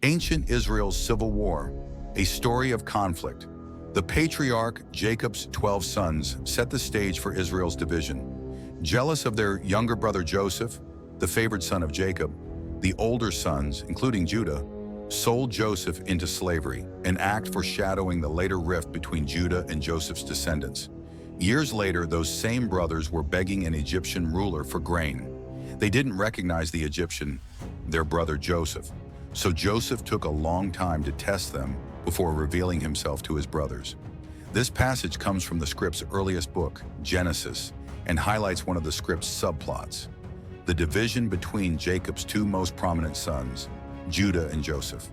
Ancient Israel's Civil War, a story of conflict. The patriarch Jacob's 12 sons set the stage for Israel's division. Jealous of their younger brother Joseph, the favored son of Jacob, the older sons, including Judah, sold Joseph into slavery, an act foreshadowing the later rift between Judah and Joseph's descendants. Years later, those same brothers were begging an Egyptian ruler for grain. They didn't recognize the Egyptian, their brother Joseph. So Joseph took a long time to test them before revealing himself to his brothers. This passage comes from the script's earliest book, Genesis, and highlights one of the script's subplots: the division between Jacob's two most prominent sons, Judah and Joseph.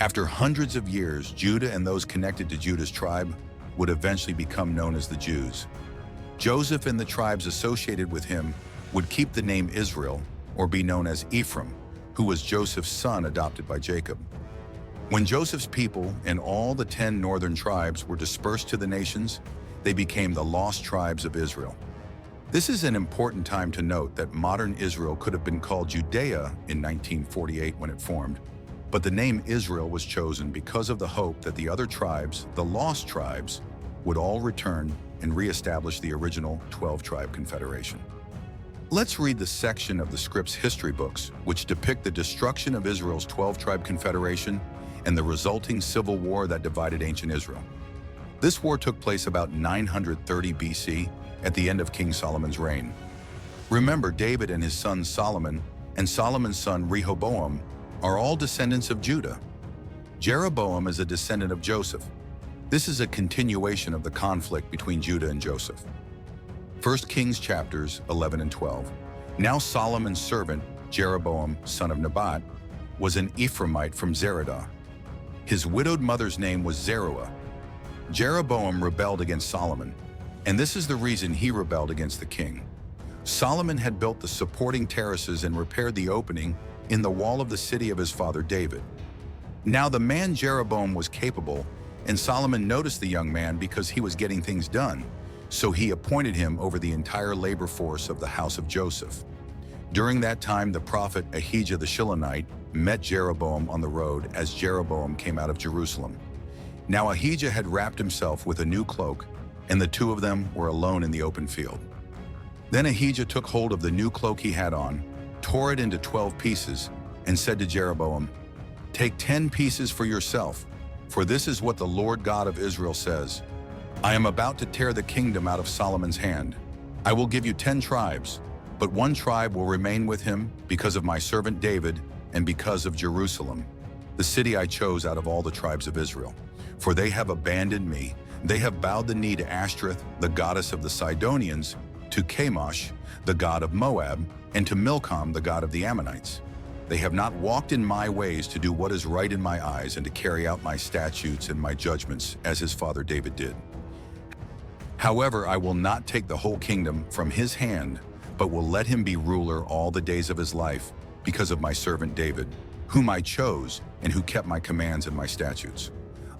After hundreds of years, Judah and those connected to Judah's tribe would eventually become known as the Jews. Joseph and the tribes associated with him would keep the name Israel, or be known as Ephraim, who was Joseph's son adopted by Jacob. When Joseph's people and all the 10 northern tribes were dispersed to the nations, they became the lost tribes of Israel. This is an important time to note that modern Israel could have been called Judea in 1948 when it formed, but the name Israel was chosen because of the hope that the other tribes, the lost tribes, would all return and reestablish the original 12-tribe confederation. Let's read the section of the script's history books which depict the destruction of Israel's 12-tribe confederation and the resulting civil war that divided ancient Israel. This war took place about 930 BC at the end of King Solomon's reign. Remember, David and his son Solomon and Solomon's son Rehoboam are all descendants of Judah. Jeroboam is a descendant of Joseph. This is a continuation of the conflict between Judah and Joseph. 1 Kings chapters 11 and 12. Now Solomon's servant, Jeroboam, son of Nebat, was an Ephraimite from Zeradah. His widowed mother's name was Zeruiah. Jeroboam rebelled against Solomon, and this is the reason he rebelled against the king. Solomon had built the supporting terraces and repaired the opening in the wall of the city of his father David. Now the man Jeroboam was capable, and Solomon noticed the young man because he was getting things done. So he appointed him over the entire labor force of the house of Joseph. During that time, the prophet Ahijah the Shilonite met Jeroboam on the road as Jeroboam came out of Jerusalem. Now Ahijah had wrapped himself with a new cloak, and the two of them were alone in the open field. Then Ahijah took hold of the new cloak he had on, tore it into 12 pieces, and said to Jeroboam, "Take 10 pieces for yourself, for this is what the Lord God of Israel says. I am about to tear the kingdom out of Solomon's hand. I will give you 10 tribes, but one tribe will remain with him because of my servant David and because of Jerusalem, the city I chose out of all the tribes of Israel. For they have abandoned me. They have bowed the knee to Ashtoreth, the goddess of the Sidonians, to Chemosh, the god of Moab, and to Milcom, the god of the Ammonites. They have not walked in my ways to do what is right in my eyes and to carry out my statutes and my judgments as his father David did. However, I will not take the whole kingdom from his hand, but will let him be ruler all the days of his life because of my servant David, whom I chose and who kept my commands and my statutes.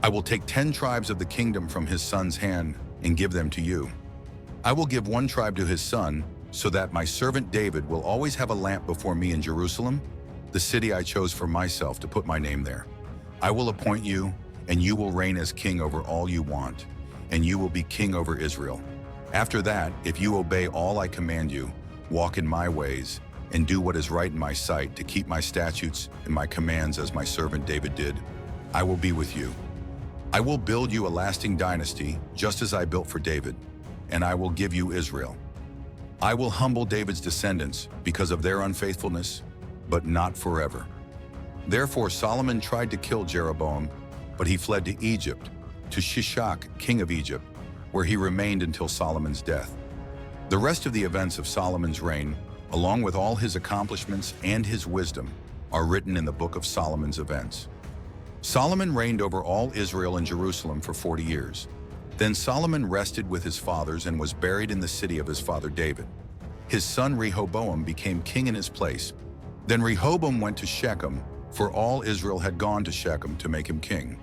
I will take 10 tribes of the kingdom from his son's hand and give them to you. I will give one tribe to his son, so that my servant David will always have a lamp before me in Jerusalem, the city I chose for myself to put my name there. I will appoint you, and you will reign as king over all you want, and you will be king over Israel. After that, if you obey all I command you, walk in my ways, and do what is right in my sight to keep my statutes and my commands as my servant David did, I will be with you. I will build you a lasting dynasty, just as I built for David, and I will give you Israel. I will humble David's descendants because of their unfaithfulness, but not forever." Therefore Solomon tried to kill Jeroboam, but he fled to Egypt, to Shishak, king of Egypt, where he remained until Solomon's death. The rest of the events of Solomon's reign, along with all his accomplishments and his wisdom, are written in the book of Solomon's events. Solomon reigned over all Israel and Jerusalem for 40 years. Then Solomon rested with his fathers and was buried in the city of his father David. His son Rehoboam became king in his place. Then Rehoboam went to Shechem, for all Israel had gone to Shechem to make him king.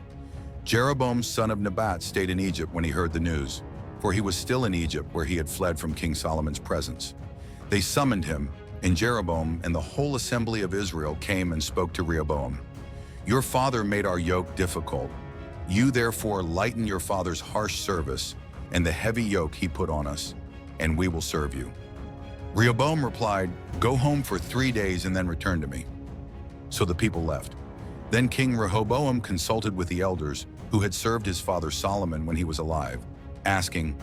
Jeroboam, son of Nebat, stayed in Egypt when he heard the news, for he was still in Egypt where he had fled from King Solomon's presence. They summoned him, and Jeroboam and the whole assembly of Israel came and spoke to Rehoboam. Your father made our yoke difficult. You therefore lighten your father's harsh service and the heavy yoke he put on us, and we will serve you." Rehoboam replied, "Go home for 3 days and then return to me." So the people left. Then King Rehoboam consulted with the elders who had served his father Solomon when he was alive, asking,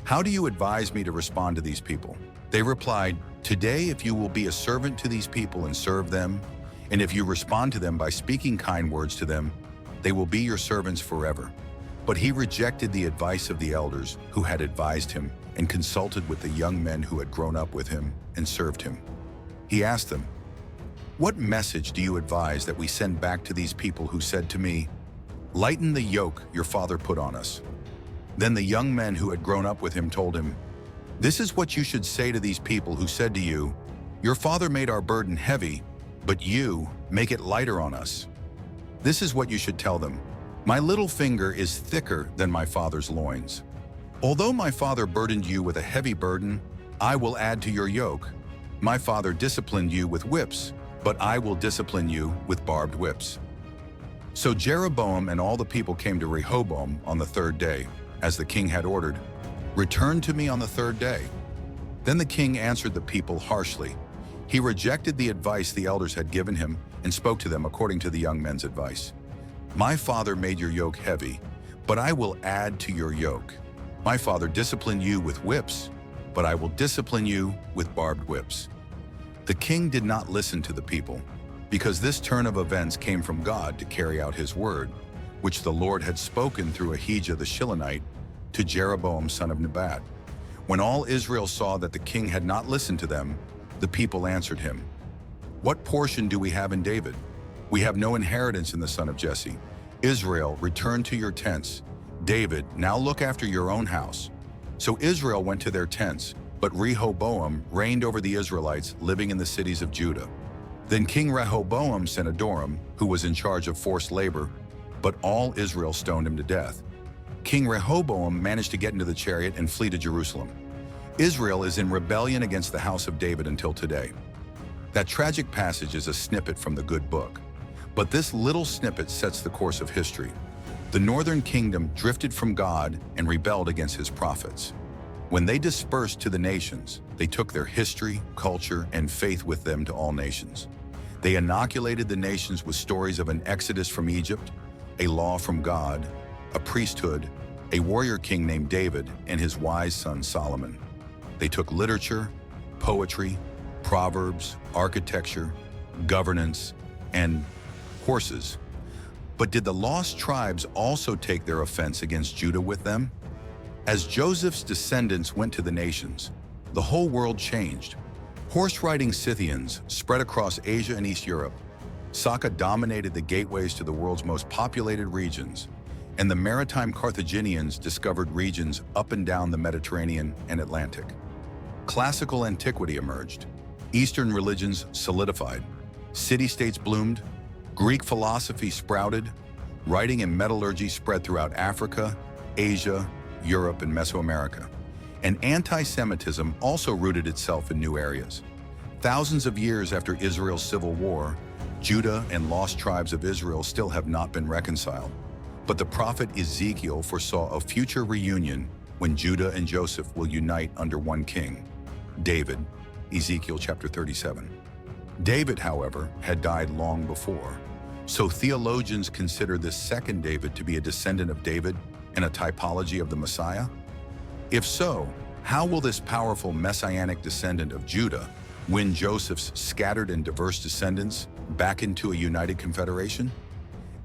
"How do you advise me to respond to these people?" They replied, "Today, if you will be a servant to these people and serve them, and if you respond to them by speaking kind words to them, they will be your servants forever." But he rejected the advice of the elders who had advised him and consulted with the young men who had grown up with him and served him. He asked them, "What message do you advise that we send back to these people who said to me, 'Lighten the yoke your father put on us'?" Then the young men who had grown up with him told him, "This is what you should say to these people who said to you, 'Your father made our burden heavy, but you make it lighter on us.' This is what you should tell them, 'My little finger is thicker than my father's loins. Although my father burdened you with a heavy burden, I will add to your yoke. My father disciplined you with whips, but I will discipline you with barbed whips." So Jeroboam and all the people came to Rehoboam on the 3rd day, as the king had ordered, "Return to me on the 3rd day." Then the king answered the people harshly. He rejected the advice the elders had given him and spoke to them according to the young men's advice. "My father made your yoke heavy, but I will add to your yoke. My father disciplined you with whips, but I will discipline you with barbed whips." The king did not listen to the people, because this turn of events came from God to carry out his word, which the Lord had spoken through Ahijah the Shilonite to Jeroboam son of Nebat. When all Israel saw that the king had not listened to them, the people answered him, "What portion do we have in David? We have no inheritance in the son of Jesse. Israel, return to your tents. David, now look after your own house." So Israel went to their tents, but Rehoboam reigned over the Israelites living in the cities of Judah. Then King Rehoboam sent Adoram, who was in charge of forced labor, but all Israel stoned him to death. King Rehoboam managed to get into the chariot and flee to Jerusalem. Israel is in rebellion against the house of David until today. That tragic passage is a snippet from the good book, but this little snippet sets the course of history. The northern kingdom drifted from God and rebelled against his prophets. When they dispersed to the nations, they took their history, culture, and faith with them to all nations. They inoculated the nations with stories of an exodus from Egypt, a law from God, a priesthood, a warrior king named David, and his wise son Solomon. They took literature, poetry, proverbs, architecture, governance, and horses. But did the lost tribes also take their offense against Judah with them? As Joseph's descendants went to the nations, the whole world changed. Horse-riding Scythians spread across Asia and East Europe. Circa dominated the gateways to the world's most populated regions, and the maritime Carthaginians discovered regions up and down the Mediterranean and Atlantic. Classical antiquity emerged. Eastern religions solidified. City-states bloomed. Greek philosophy sprouted. Writing and metallurgy spread throughout Africa, Asia, Europe, and Mesoamerica. And anti-Semitism also rooted itself in new areas. Thousands of years after Israel's civil war, Judah and lost tribes of Israel still have not been reconciled. But the prophet Ezekiel foresaw a future reunion when Judah and Joseph will unite under one king, David, Ezekiel chapter 37. David, however, had died long before, so theologians consider this second David to be a descendant of David and a typology of the Messiah? If so, how will this powerful messianic descendant of Judah win Joseph's scattered and diverse descendants back into a united confederation?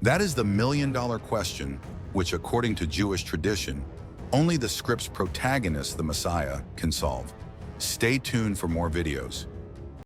That is the million-dollar question, which, according to Jewish tradition, only the script's protagonist, the Messiah, can solve. Stay tuned for more videos.